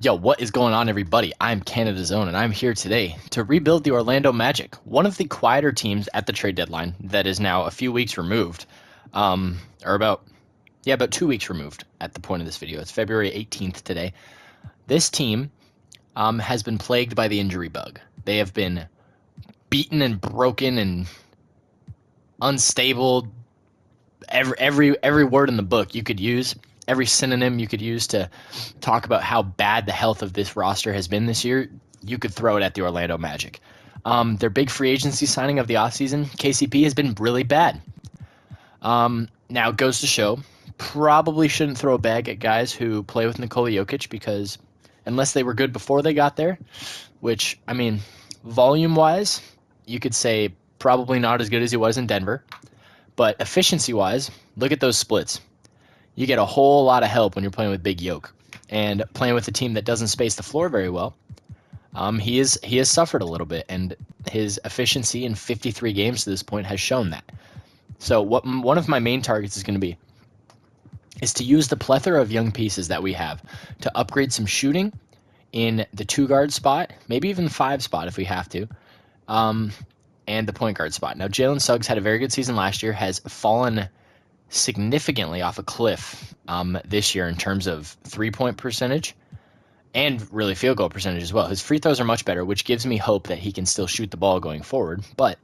Yo, what is going on, everybody? I'm Canada's Own, and I'm here today to rebuild the Orlando Magic, one of the quieter teams at the trade deadline that is now a few weeks removed, or about 2 weeks removed at the point of this video. It's February 18th today. This team has been plagued by the injury bug. They have been beaten and broken and unstable. Every word in the book you could use, every synonym you could use to talk about how bad the health of this roster has been this year, you could throw it at the Orlando Magic. Their big free agency signing of the offseason, KCP, has been really bad. Now, it goes to show, probably shouldn't throw a bag at guys who play with Nikola Jokic because unless they were good before they got there, which, I mean, volume-wise, you could say probably not as good as he was in Denver. But efficiency-wise, look at those splits. You get a whole lot of help when you're playing with Big Yoke. And playing with a team that doesn't space the floor very well, he has suffered a little bit, and his efficiency in 53 games to this point has shown that. So one of my main targets is going to be is to use the plethora of young pieces that we have to upgrade some shooting in the 2 guard spot, maybe even the 5 spot if we have to, and the point guard spot. Now, Jalen Suggs had a very good season last year, has fallen significantly off a cliff this year in terms of 3-point percentage and really field goal percentage as well. His free throws are much better, which gives me hope that he can still shoot the ball going forward. But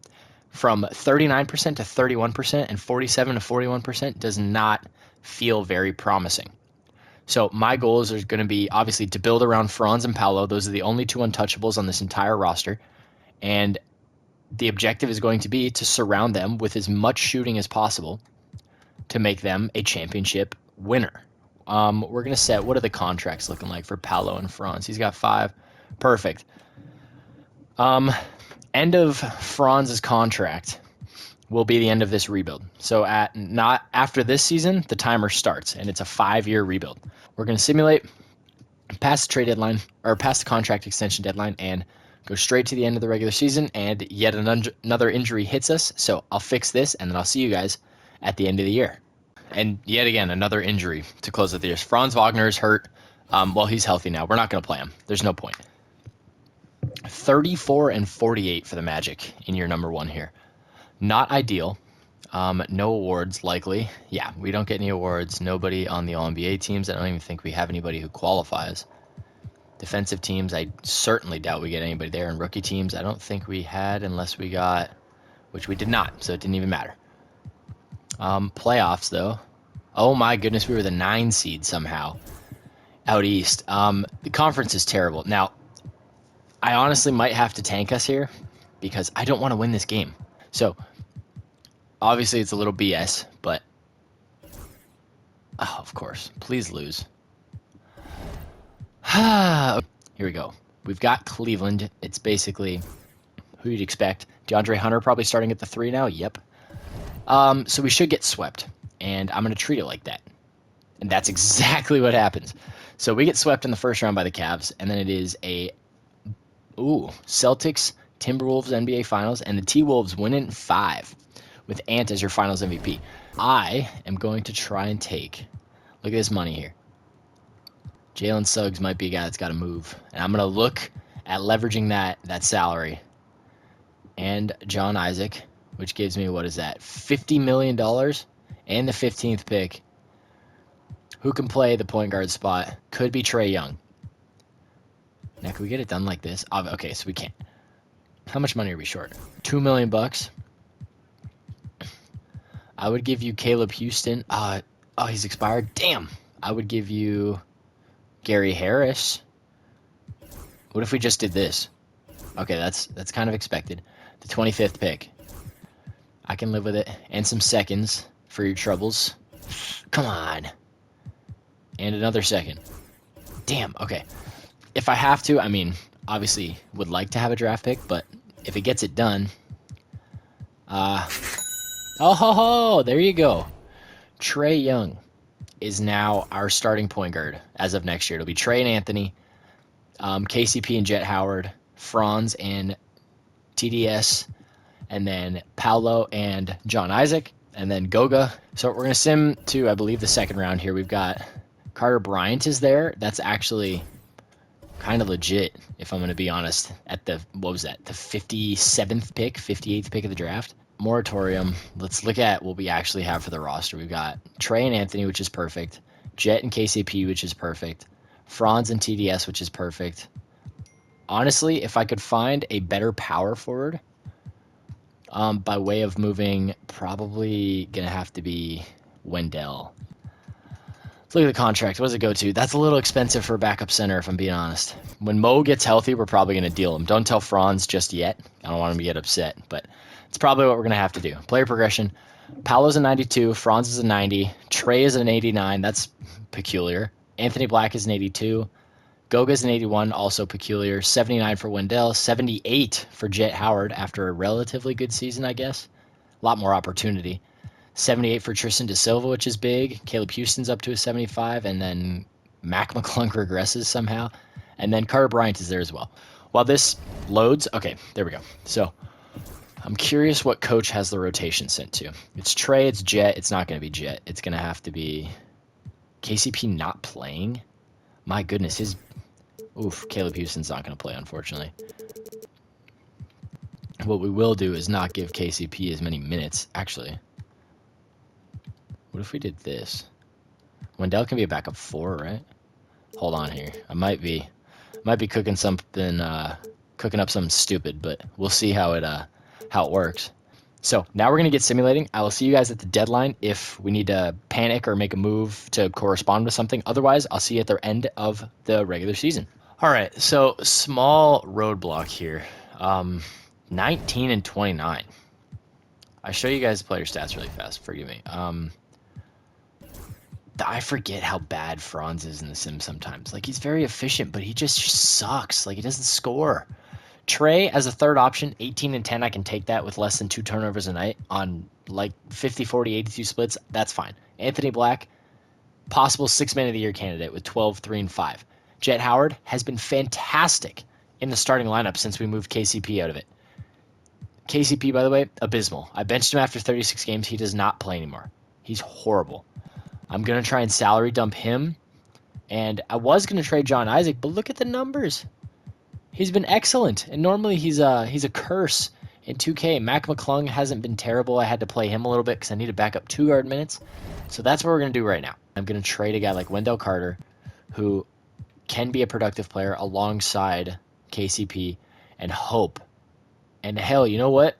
from 39% to 31% and 47 to 41% does not feel very promising. So my goals are going to be obviously to build around Franz and Paolo. Those are the only two untouchables on this entire roster. And the objective is going to be to surround them with as much shooting as possible to make them a championship winner. We're going to set, what are the contracts looking like for Paolo and Franz? He's got 5. Perfect. End of Franz's contract will be the end of this rebuild. So not after this season, the timer starts, and it's a 5-year rebuild. We're going to simulate past the trade deadline, or past the contract extension deadline, and go straight to the end of the regular season, and yet another injury hits us. So I'll fix this, and then I'll see you guys at the end of the year. And yet again, another injury to close out the year. Franz Wagner is hurt. Well, he's healthy now. We're not going to play him. There's no point. 34 and 48 for the Magic in year number 1 here. Not ideal. No awards, likely. Yeah, we don't get any awards. Nobody on the All-NBA teams. I don't even think we have anybody who qualifies. Defensive teams, I certainly doubt we get anybody there. And rookie teams, I don't think we had unless we got, which we did not, so it didn't even matter. Playoffs, though. Oh my goodness, we were the 9 seed somehow out east. The conference is terrible. Now, I honestly might have to tank us here because I don't want to win this game. So, obviously it's a little BS, but, oh, of course, please lose. Here we go. We've got Cleveland. It's basically who you'd expect. DeAndre Hunter probably starting at the 3 now. Yep. So we should get swept, and I'm going to treat it like that. And that's exactly what happens. So we get swept in the first round by the Cavs, and then it is Celtics, Timberwolves NBA Finals, and the T-Wolves win in 5 with Ant as your Finals MVP. I am going to try and take, look at this money here. Jalen Suggs might be a guy that's got to move. And I'm going to look at leveraging that salary. And John Isaac, which gives me, what is that, $50 million and the 15th pick. Who can play the point guard spot? Could be Trae Young. Now, can we get it done like this? Okay, so we can't. How much money are we short? $2 million. I would give you Caleb Houston. He's expired. Damn. I would give you Gary Harris. What if we just did this? Okay, that's kind of expected. The 25th pick. I can live with it. And some seconds for your troubles. Come on. And another second. Damn, okay. If I have to, I mean, obviously would like to have a draft pick, but if it gets it done, there you go. Trae Young is now our starting point guard as of next year. It'll be Trae and Anthony, KCP and Jet Howard, Franz and TDS, and then Paolo and John Isaac, and then Goga. So we're going to sim to, I believe, the second round here. We've got Carter Bryant is there. That's actually kind of legit, if I'm going to be honest, at the, what was that, the 57th pick, 58th pick of the draft. Moratorium. Let's look at what we actually have for the roster. We've got Trey and Anthony, which is perfect. Jet and KCP, which is perfect. Franz and TDS, which is perfect. Honestly, if I could find a better power forward, by way of moving, probably going to have to be Wendell. Let's look at the contract. What does it go to? That's a little expensive for a backup center, if I'm being honest. When Mo gets healthy, we're probably going to deal him. Don't tell Franz just yet. I don't want him to get upset, but it's probably what we're going to have to do. Player progression. Paolo's a 92. Franz is a 90. Trey is an 89. That's peculiar. Anthony Black is an 82. Goga's an 81, also peculiar. 79 for Wendell. 78 for Jet Howard after a relatively good season, I guess. A lot more opportunity. 78 for Tristan Da Silva, which is big. Caleb Houston's up to a 75, and then Mac McClung regresses somehow. And then Carter Bryant is there as well. While this loads, okay, there we go. So I'm curious what coach has the rotation sent to. It's Trey, it's Jet. It's not going to be Jet. It's going to have to be KCP not playing. My goodness, Caleb Houston's not going to play, unfortunately. What we will do is not give KCP as many minutes, actually. What if we did this? Wendell can be a backup 4, right? Hold on here. I might be cooking something, cooking up something stupid, but we'll see how it works. So now we're gonna get simulating. I will see you guys at the deadline if we need to panic or make a move to correspond with something. Otherwise, I'll see you at the end of the regular season. All right. So small roadblock here. 19 and 29. I show you guys the player stats really fast. Forgive me. I forget how bad Franz is in the sim sometimes. Like, he's very efficient, but he just sucks. Like, he doesn't score. Trey, as a third option, 18 and 10, I can take that with less than 2 turnovers a night on, like, 50, 40, 82 splits. That's fine. Anthony Black, possible 6-man of the year candidate with 12, 3, and 5. Jet Howard has been fantastic in the starting lineup since we moved KCP out of it. KCP, by the way, abysmal. I benched him after 36 games. He does not play anymore. He's horrible. I'm going to try and salary dump him. And I was going to trade John Isaac, but look at the numbers. He's been excellent. And normally he's a curse in 2K. Mac McClung hasn't been terrible. I had to play him a little bit because I need to back up 2 guard minutes. So that's what we're going to do right now. I'm going to trade a guy like Wendell Carter, who can be a productive player alongside KCP, and hope. And hell, you know what?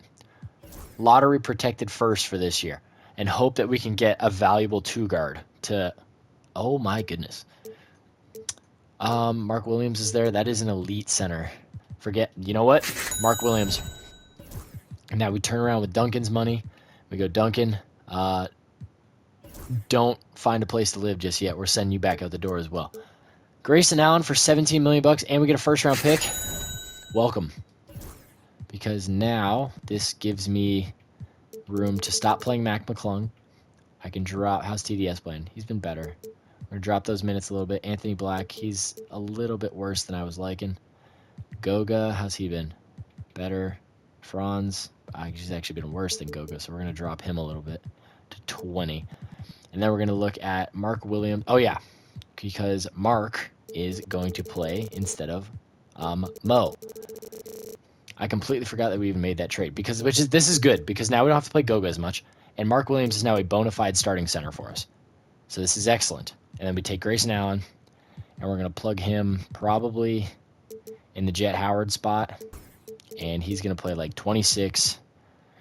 Lottery protected first for this year. And hope that we can get a valuable 2 guard to, oh my goodness. Mark Williams is there. That is an elite center. You know what? Mark Williams. And now we turn around with Duncan's money. We go, Duncan, don't find a place to live just yet. We're sending you back out the door as well. Grayson Allen for $17 million, and we get a first-round pick. Welcome. Because now this gives me room to stop playing Mac McClung. I can drop. How's TDS playing? He's been better. We're going to drop those minutes a little bit. Anthony Black, he's a little bit worse than I was liking. Goga, how's he been? Better. Franz, he's actually been worse than Goga, so we're going to drop him a little bit to 20. And then we're going to look at Mark Williams. Oh, yeah, because Mark is going to play instead of Mo. I completely forgot that we even made that trade this is good because now we don't have to play Goga as much, and Mark Williams is now a bona fide starting center for us. So this is excellent. And then we take Grayson Allen, and we're going to plug him probably in the Jet Howard spot, and he's going to play like 26.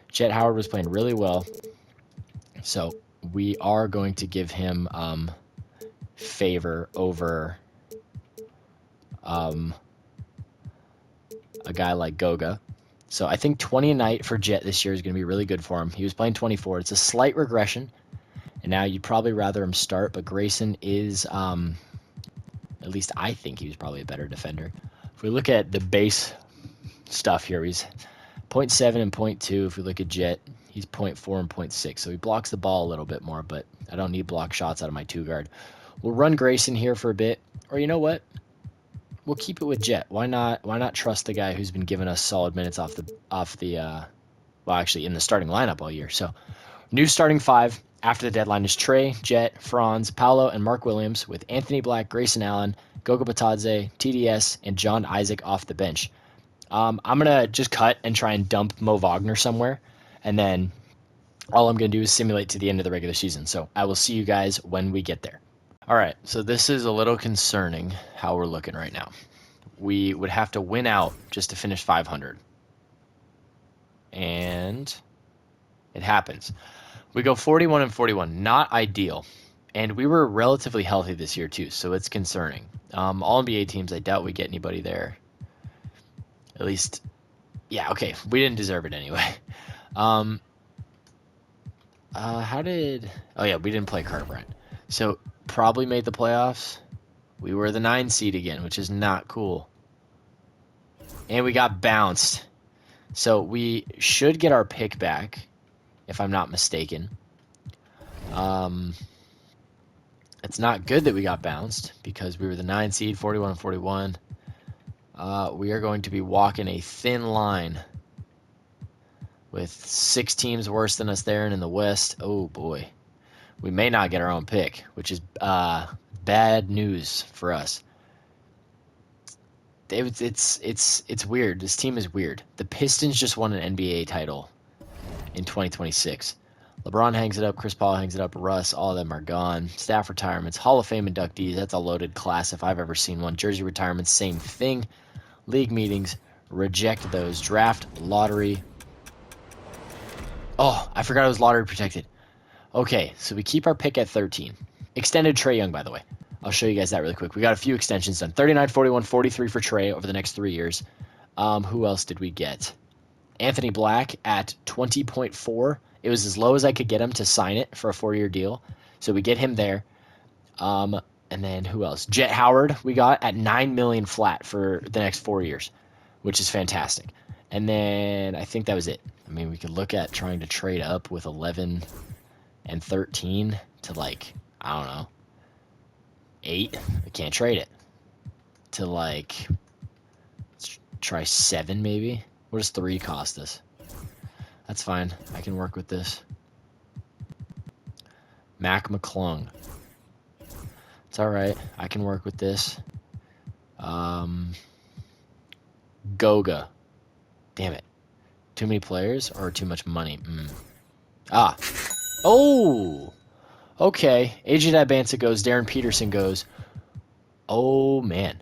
Jet Howard was playing really well, so we are going to give him favor over a guy like Goga. So I think 20 a night for Jet this year is going to be really good for him. He was playing 24. It's a slight regression, and now you'd probably rather him start, but Grayson is, at least I think he was probably a better defender. If we look at the base stuff here, he's 0.7 and 0.2. If we look at Jet, he's 0.4 and 0.6. So he blocks the ball a little bit more, but I don't need block shots out of my 2 guard. We'll run Grayson here for a bit, or you know what? We'll keep it with Jet. Why not trust the guy who's been giving us solid minutes off the well, actually in the starting lineup all year. So new starting 5, After the deadline is Trey, Jet, Franz, Paolo, and Mark Williams, with Anthony Black, Grayson Allen, Goga Batadze, TDS, and John Isaac off the bench. I'm going to just cut and try and dump Mo Wagner somewhere, and then all I'm going to do is simulate to the end of the regular season. So I will see you guys when we get there. All right, so this is a little concerning how we're looking right now. We would have to win out just to finish 500. And it happens. We go 41-41, not ideal. And we were relatively healthy this year too, so it's concerning. All NBA teams, I doubt we get anybody there. At least, yeah, okay, we didn't deserve it anyway. Oh yeah, we didn't play Carter Bryant. So probably made the playoffs. We were the 9 seed again, which is not cool. And we got bounced. So we should get our pick back, if I'm not mistaken. It's not good that we got bounced because we were the 9 seed, 41-41. We are going to be walking a thin line with 6 teams worse than us there and in the West. Oh boy, we may not get our own pick, which is bad news for us. It's weird. This team is weird. The Pistons just won an NBA title in 2026. LeBron hangs it up, Chris Paul hangs it up, Russ, all of them are gone. Staff retirements, Hall of Fame inductees, that's a loaded class if I've ever seen one. Jersey retirements, same thing. League meetings, reject those. Draft, lottery. Oh, I forgot it was lottery protected. Okay, so we keep our pick at 13. Extended Trae Young, by the way. I'll show you guys that really quick. We got a few extensions done. 39, 41, 43 for Trae over the next 3 years. Who else did we get? Anthony Black at 20.4. It was as low as I could get him to sign it for a 4-year deal. So we get him there. And then who else? Jet Howard we got at $9 million flat for the next 4 years, which is fantastic. And then I think that was it. I mean, we could look at trying to trade up with 11 and 13 to like, I don't know, 8. We can't trade it. To like, let's try 7 maybe. What does 3 cost us? That's fine. I can work with this. Mac McClung. It's all right. I can work with this. Goga. Damn it. Too many players or too much money? Ah. Oh. Okay. AJ Dibansa goes. Darren Peterson goes. Oh, man.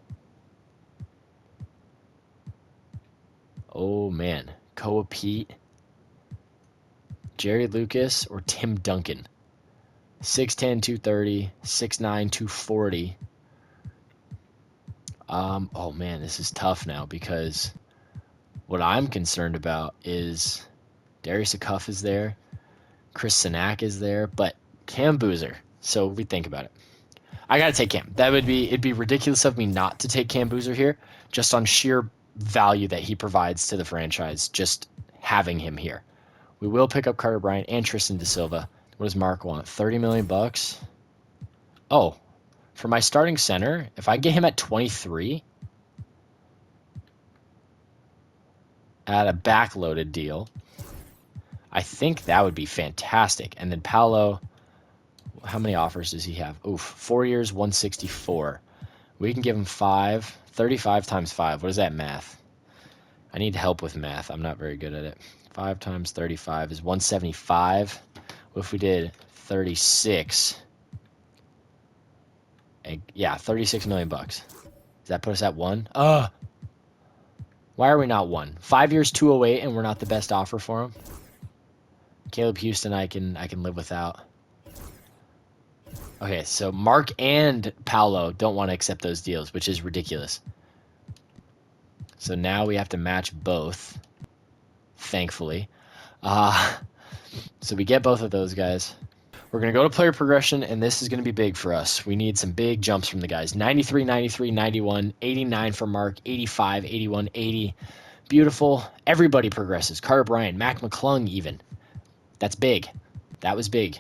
Oh, man. Koa Pete. Jerry Lucas or Tim Duncan. 6'10", 230, 6'9", 240. Oh, man, this is tough now because what I'm concerned about is Darius Akuff is there, Chris Sinak is there, but Cam Boozer. So we think about it. I got to take Cam. It'd be ridiculous of me not to take Cam Boozer here, just on sheer value that he provides to the franchise, just having him here. We will pick up Carter Bryant and Tristan Da Silva. What does Mark want? $30 million bucks? Oh, for my starting center, if I get him at 23 at a backloaded deal, I think that would be fantastic. And then Paolo, how many offers does he have? Oof, 4 years, 164. We can give him 35 times 5. What is that math? I need help with math. I'm not very good at it. 5 times 35 is 175. What if we did 36? Yeah, 36 million bucks. Does that put us at 1? Why are we not 1? 5 years, 208, and we're not the best offer for him. Caleb Houston, I can live without. Okay, so Mark and Paolo don't want to accept those deals, which is ridiculous. So now we have to match both, thankfully. So we get both of those guys. We're going to go to player progression, and this is going to be big for us. We need some big jumps from the guys. 93, 93, 91, 89 for Mark, 85, 81, 80. Beautiful. Everybody progresses. Carter Bryant, Mac McClung even. That's big. That was big.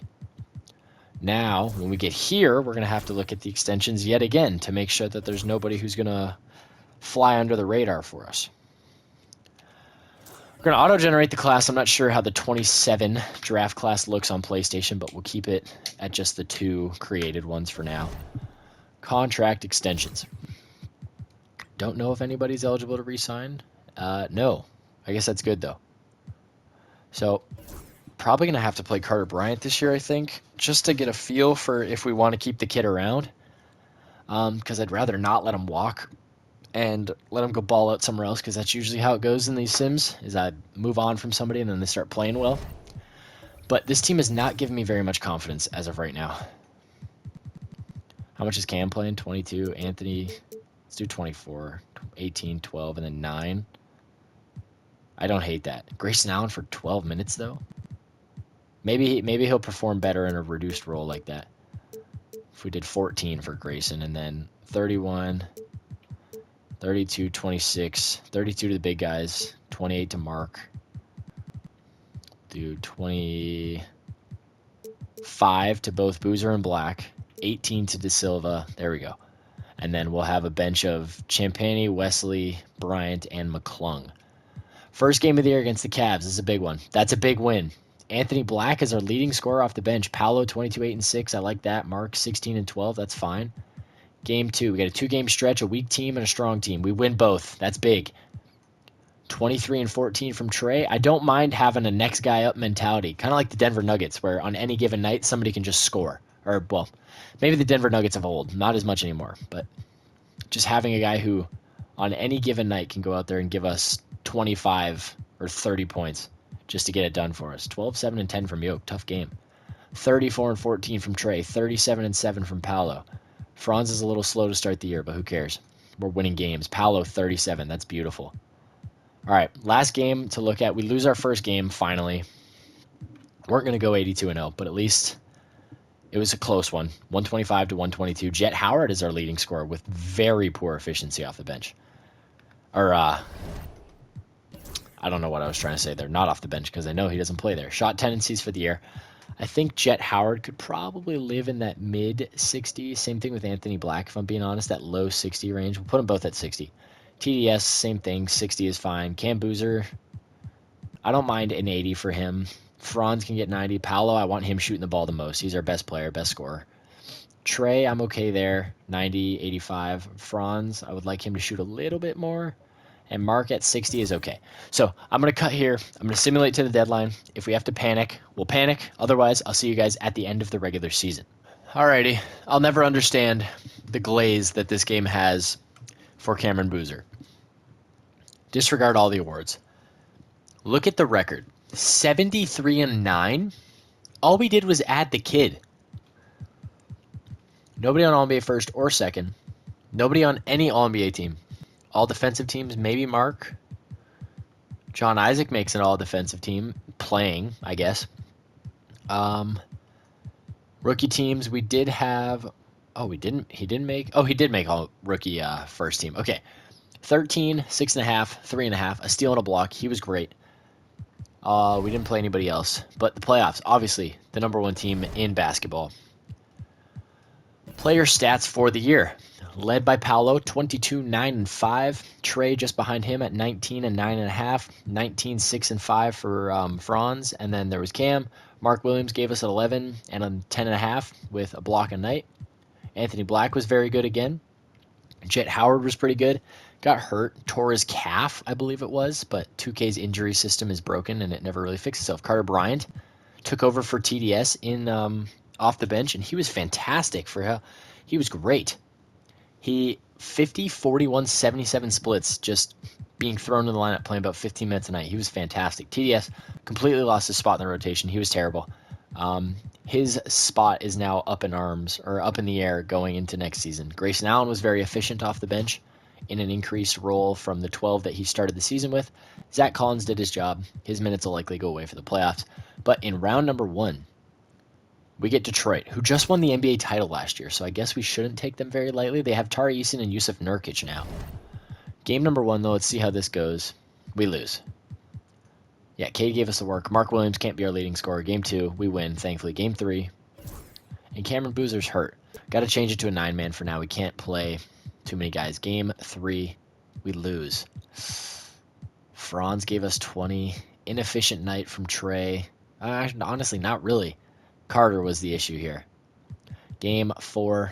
Now, when we get here, we're going to have to look at the extensions yet again to make sure that there's nobody who's going to fly under the radar for us. We're going to auto-generate the class. I'm not sure how the 27 draft class looks on PlayStation, but we'll keep it at just the 2 created ones for now. Contract extensions. Don't know if anybody's eligible to re-sign. No. I guess that's good, though. So, probably going to have to play Carter Bryant this year, I think, just to get a feel for if we want to keep the kid around. Because I'd rather not let him walk and let him go ball out somewhere else, because that's usually how it goes in these sims, is I move on from somebody and then they start playing well. But this team has not given me very much confidence as of right now. How much is Cam playing? 22. Anthony, let's do 24. 18, 12, and then 9. I don't hate that. Grayson Allen for 12 minutes, though? Maybe he'll perform better in a reduced role like that. If we did 14 for Grayson, and then 31... 32, 26, 32 to the big guys, 28 to Mark. Do 25 to both Boozer and Black, 18 to De Silva. There we go. And then we'll have a bench of Champagny, Wesley, Bryant, and McClung. First game of the year against the Cavs is a big one. That's a big win. Anthony Black is our leading scorer off the bench. Paolo, 22, 8, and 6. I like that. Mark, 16 and 12. That's fine. Game 2, we got a 2-game stretch, a weak team and a strong team. We win both. That's big. 23 and 14 from Trey. I don't mind having a next guy up mentality, kind of like the Denver Nuggets, where on any given night somebody can just score. Or, well, maybe the Denver Nuggets of old, not as much anymore, but just having a guy who on any given night can go out there and give us 25 or 30 points just to get it done for us. 12, 7, and 10 from Yoke. Tough game. 34 and 14 from Trey. 37 and 7 from Paolo. Franz is a little slow to start the year, but who cares? We're winning games. Paolo, 37. That's beautiful. All right, last game to look at. We lose our first game, finally. Weren't going to go 82-0, but at least it was a close one. 125 to 122. Jet Howard is our leading scorer with very poor efficiency off the bench. Or, I don't know what I was trying to say there. Not off the bench, because I know he doesn't play there. Shot tendencies for the year. I think Jet Howard could probably live in that mid-60s. Same thing with Anthony Black, if I'm being honest, that low 60 range. We'll put them both at 60. TDS, same thing. 60 is fine. Cam Boozer, I don't mind an 80 for him. Franz can get 90. Paolo, I want him shooting the ball the most. He's our best player, best scorer. Trey, I'm okay there. 90, 85. Franz, I would like him to shoot a little bit more. And Mark at 60 is okay. So I'm going to cut here. I'm going to simulate to the deadline. If we have to panic, we'll panic. Otherwise, I'll see you guys at the end of the regular season. Alrighty. I'll never understand the glaze that this game has for Cameron Boozer. Disregard all the awards. Look at the record. 73 and 9. All we did was add the kid. Nobody on All-NBA first or second. Nobody on any All-NBA team. All defensive teams, maybe Mark. John Isaac makes an all defensive team, playing, I guess. Rookie teams, we did have. Oh, he didn't make. Oh, he did make all rookie first team. Okay. 13, 6.5, 3.5, a steal and a block. He was great. We didn't play anybody else. But the playoffs, obviously, the number 1 team in basketball. Player stats for the year. Led by Paolo, 22, 9, and 5. Trey just behind him at 19 and 9.5. 19, 6, and 5 for Franz. And then there was Cam. Mark Williams gave us an 11 and a 10.5 with a block a night. Anthony Black was very good again. Jet Howard was pretty good. Got hurt. Tore his calf, I believe it was. But 2K's injury system is broken and it never really fixed itself. Carter Bryant took over for TDS in off the bench, and he was fantastic for how he was great. He 50, 41, 77 splits, just being thrown in the lineup, playing about 15 minutes a night. He was fantastic. TDS completely lost his spot in the rotation. He was terrible. His spot is now up in arms, or up in the air going into next season. Grayson Allen was very efficient off the bench in an increased role from the 12 that he started the season with. Zach Collins did his job. His minutes will likely go away for the playoffs. But in round number 1, we get Detroit, who just won the NBA title last year, so I guess we shouldn't take them very lightly. They have Tari Eason and Yusuf Nurkic now. Game number 1, though, let's see how this goes. We lose. Yeah, Cade gave us the work. Mark Williams can't be our leading scorer. Game 2, we win, thankfully. Game 3, and Cameron Boozer's hurt. Got to change it to a 9-man for now. We can't play too many guys. Game 3, we lose. Franz gave us 20. Inefficient night from Trey. Honestly, not really. Carter was the issue here. Game 4,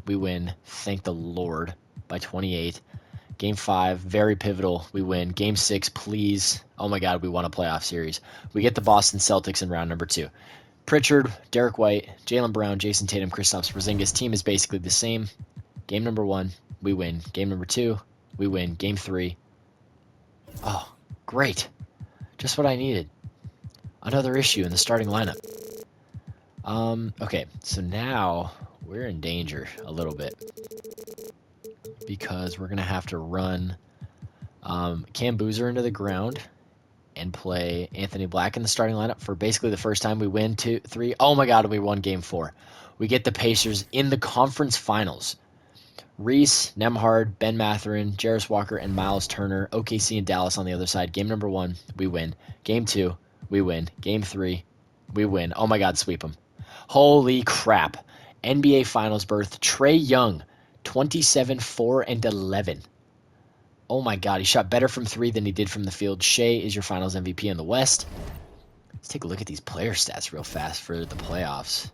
we win. Thank the Lord, by 28. Game 5, very pivotal. We win. Game 6, please. Oh my God, we won a playoff series. We get the Boston Celtics in round number 2. Pritchard, Derek White, Jaylen Brown, Jason Tatum, Kristaps Porzingis. Team is basically the same. Game number 1, we win. Game number 2, we win. Game 3. Oh, great. Just what I needed. Another issue in the starting lineup. Okay, so now we're in danger a little bit because we're going to have to run Cam Boozer into the ground and play Anthony Black in the starting lineup for basically the first time. We win 2, 3. Oh my God, we won game 4. We get the Pacers in the conference finals. Reese, Nemhard, Ben Mathurin, Jarris Walker, and Miles Turner. OKC and Dallas on the other side. Game number 1, we win. Game 2, we win. Game 3, we win. Oh my God, sweep them. Holy crap. NBA Finals berth. Trae Young, 27, 4, and 11. Oh my God, he shot better from 3 than he did from the field. Shea is your Finals MVP in the West. Let's take a look at these player stats real fast for the playoffs.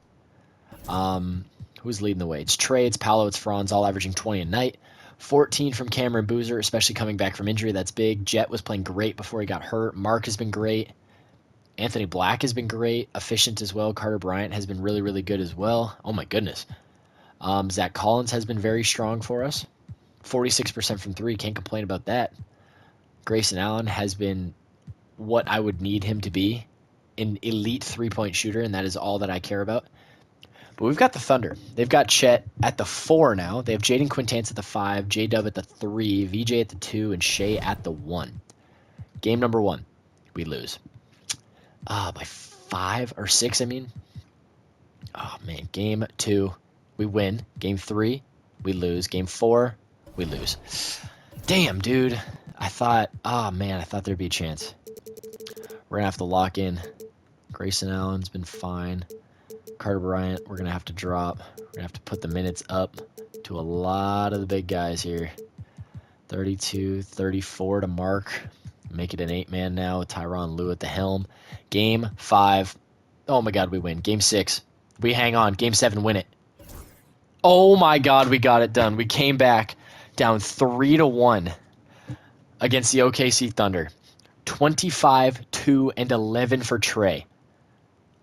Who's leading the way? It's Trey, it's Paolo, it's Franz, all averaging 20 a night. 14 from Cameron Boozer, especially coming back from injury. That's big. Jet was playing great before he got hurt. Mark has been great. Anthony Black has been great, efficient as well. Carter Bryant has been really, really good as well. Oh my goodness. Zach Collins has been very strong for us. 46% from 3, can't complain about that. Grayson Allen has been what I would need him to be, an elite three-point shooter, and that is all that I care about. But we've got the Thunder. They've got Chet at the 4 now. They have Jaden Quintance at the 5, J-Dub at the 3, VJ at the 2, and Shea at the 1. Game number 1, we lose. By 5 or 6, I mean. Oh, man. Game 2, we win. Game 3, we lose. Game 4, we lose. Damn, dude. I thought there'd be a chance. We're going to have to lock in. Grayson Allen's been fine. Carter Bryant, we're going to have to drop. We're going to have to put the minutes up to a lot of the big guys here. 32, 34 to Mark. Make it an 8-man now with Tyronn Lue at the helm. Game 5. Oh, my God, we win. Game 6. We hang on. Game 7, win it. Oh, my God, we got it done. We came back down 3-1 against the OKC Thunder. 25, 2, and 11 for Trey.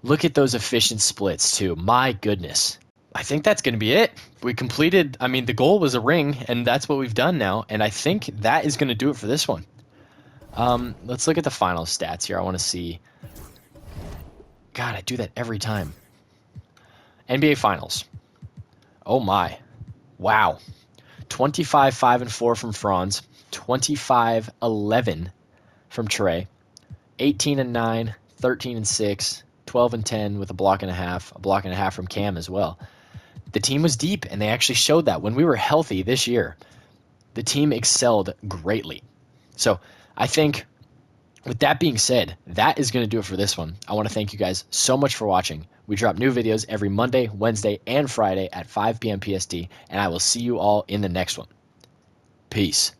Look at those efficient splits, too. My goodness. I think that's going to be it. We completed, the goal was a ring, and that's what we've done now, and I think that is going to do it for this one. Let's look at the final stats here. I want to see. God, I do that every time. NBA Finals. Oh, my. Wow. 25, 5, and 4 from Franz. 25, 11 from Trey. 18 and 9, 13 and 6, 12 and 10 with a block and a half from Cam as well. The team was deep, and they actually showed that. When we were healthy this year, the team excelled greatly. So I think with that being said, that is going to do it for this one. I want to thank you guys so much for watching. We drop new videos every Monday, Wednesday, and Friday at 5 p.m. PST, and I will see you all in the next one. Peace.